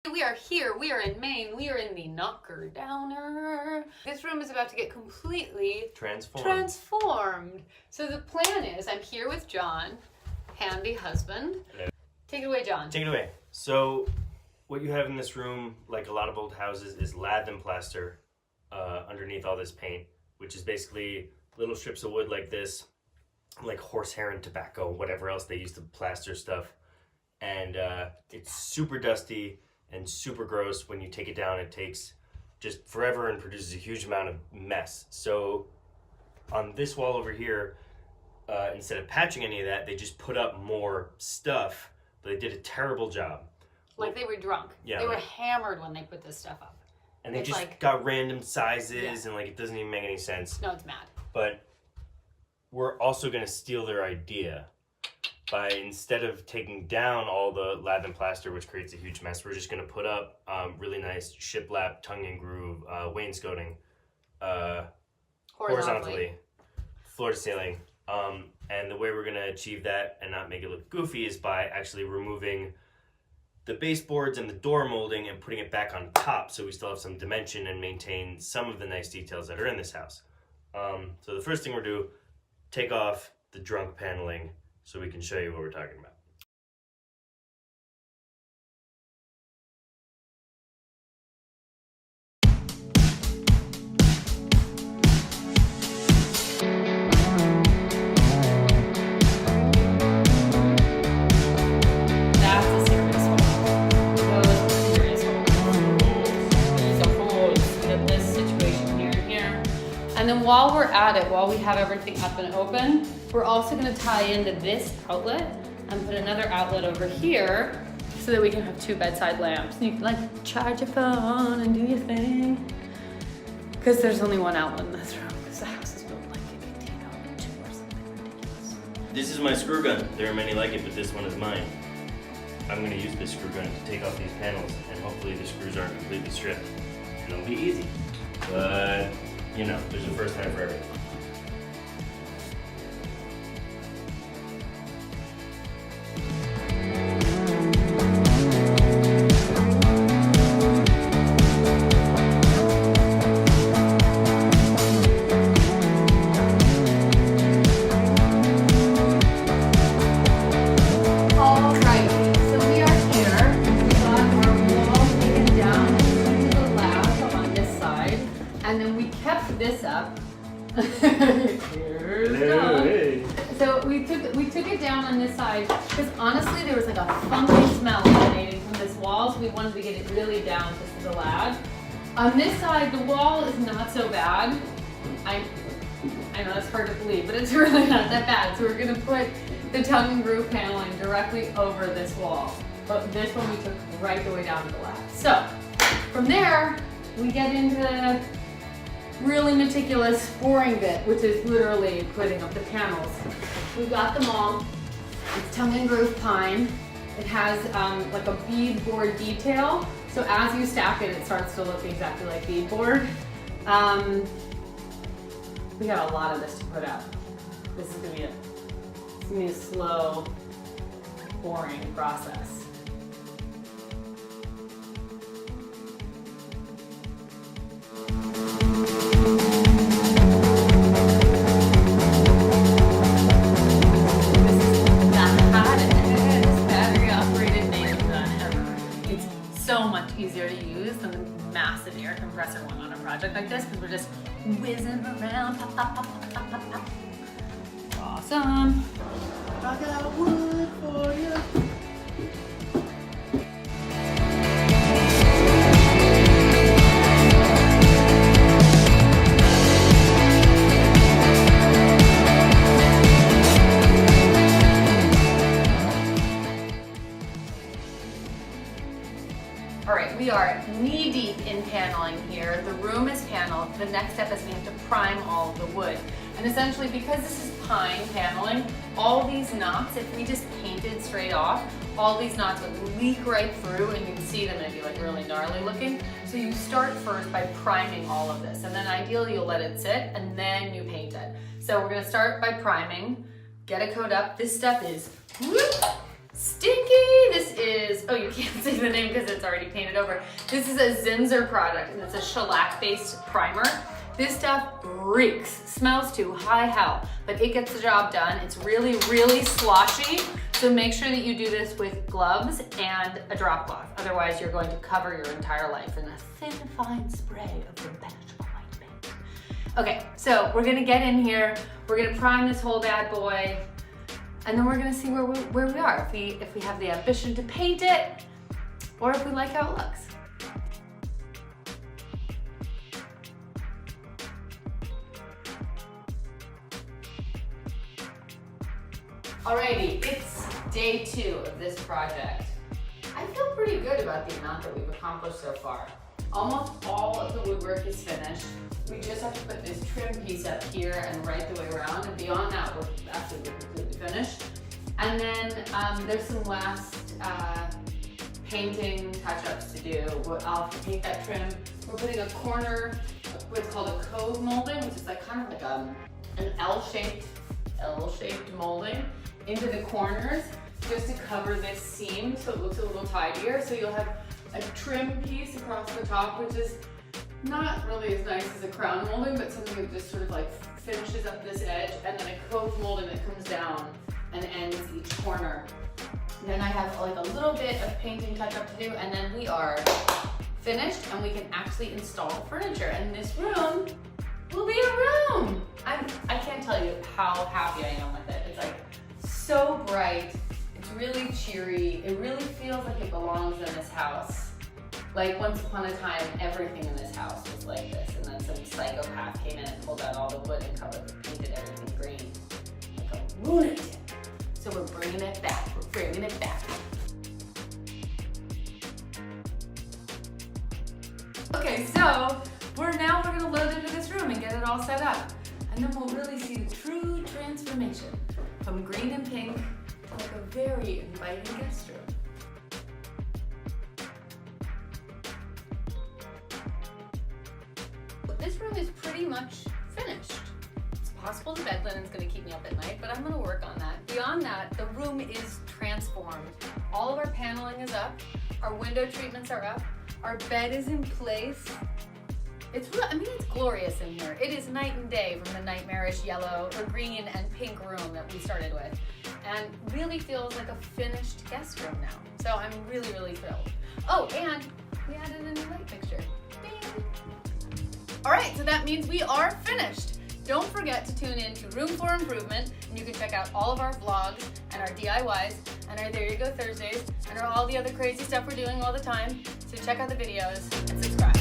We are here, we are in Maine, we are in the Knocker Downer. This room is about to get completely transformed. So the plan is, I'm here with John, handy husband. Hello. Take it away, John. Take it away. So what you have in this room, like a lot of old houses, is lath and plaster underneath all this paint, which is basically little strips of wood like this, like horsehair and tobacco, whatever else they use to plaster stuff. And it's super dusty and super gross. When you take it down, it takes just forever and produces a huge amount of mess. So on this wall over here, instead of patching any of that, they just put up more stuff, but they did a terrible job. Like they were drunk. Yeah, they were hammered when they put this stuff up. And they it's just like, got random sizes, and like it doesn't even make any sense. No, it's mad. But we're also gonna steal their idea by, instead of taking down all the lath and plaster, which creates a huge mess, we're just gonna put up really nice shiplap, tongue and groove wainscoting horizontally, floor to ceiling. And the way we're gonna achieve that and not make it look goofy is by actually removing the baseboards and the door molding and putting it back on top, so we still have some dimension and maintain some of the nice details that are in this house. So the first thing we'll do, take off the drunk paneling so we can show you what we're talking about. And then while we're at it, while we have everything up and open, we're also gonna tie into this outlet and put another outlet over here so that we can have two bedside lamps. And you can like charge your phone and do your thing. Because there's only one outlet in this room, because the house is built like 1802 or something ridiculous. This is my screw gun. There are many like it, but this one is mine. I'm gonna use this screw gun to take off these panels, and hopefully the screws aren't completely stripped. And it'll be easy. But you know, there's a first time for everything. This up. Hey. So we took it down on this side because honestly there was like a funky smell emanating from this wall, so we wanted to get it really down to the lab. On this side, the wall is not so bad. I know that's hard to believe, but it's really not that bad. So we're gonna put the tongue and groove paneling directly over this wall. But this one we took right the way down to the lab. So from there, we get into the really meticulous boring bit, which is literally putting up the panels. We've got them all. It's tongue and groove pine. It has like a bead-board detail. So as you stack it, it starts to look exactly like bead-board. We got a lot of this to put up. This is gonna be a slow, boring process. Easier to use than the massive air compressor one on a project like this, because we're just whizzing around. Pop, pop, pop, pop, pop, pop. Awesome. I got wood for you. All right, we are knee deep in paneling here. The room is paneled. The next step is we have to prime all of the wood. And essentially, because this is pine paneling, all these knots, if we just painted straight off, all these knots would leak right through and you can see them and it'd be like really gnarly looking. So you start first by priming all of this, and then ideally you'll let it sit and then you paint it. So we're gonna start by priming, get a coat up. This stuff is Stinky! This is, oh, you can't see the name because it's already painted over. This is a Zinsser product, and it's a shellac-based primer. This stuff reeks, smells to high hell, but it gets the job done. It's really, really sloshy, so make sure that you do this with gloves and a drop cloth. Otherwise, you're going to cover your entire life in a thin, fine spray of impenetrable white paint. Okay, so we're gonna get in here, we're gonna prime this whole bad boy, and then we're gonna see where we are, if we have the ambition to paint it, or if we like how it looks. Alrighty, it's day 2 of this project. I feel pretty good about the amount that we've accomplished so far. Almost all of the woodwork is finished. We just have to put this trim piece up here and right the way around, and beyond that, we're completely finished. And then there's some last painting touch-ups to do. I'll paint that trim. We're putting a corner, what's called a cove molding, which is like kind of like an L-shaped molding into the corners just to cover this seam so it looks a little tidier. So you'll have a trim piece across the top, which is not really as nice as a crown molding, but something that just sort of like finishes up this edge, and then a cove molding that comes down and ends each corner. Then I have like a little bit of painting touch-up to do, and then we are finished and we can actually install the furniture. And this room will be a room. I can't tell you how happy I am with it. It's like so bright. It's really cheery. It really feels like it belongs in this house. Like once upon a time, everything in this house was like this, and then some psychopath came in and pulled out all the wood and painted everything green. Like a lunatic. So we're bringing it back. We're bringing it back. Okay, so we're gonna load into this room and get it all set up. And then we'll really see the true transformation from green and pink to like a very inviting guest room. This room is pretty much finished. It's possible the bed linen's gonna keep me up at night, but I'm gonna work on that. Beyond that, the room is transformed. All of our paneling is up, our window treatments are up, our bed is in place. It's glorious in here. It is night and day from the nightmarish yellow or green and pink room that we started with, and really feels like a finished guest room now. So I'm really, really thrilled. Oh, and we added a new light fixture. Bing. All right, so that means we are finished. Don't forget to tune in to Room for Improvement, and you can check out all of our vlogs and our DIYs and our There You Go Thursdays and all the other crazy stuff we're doing all the time. So check out the videos and subscribe.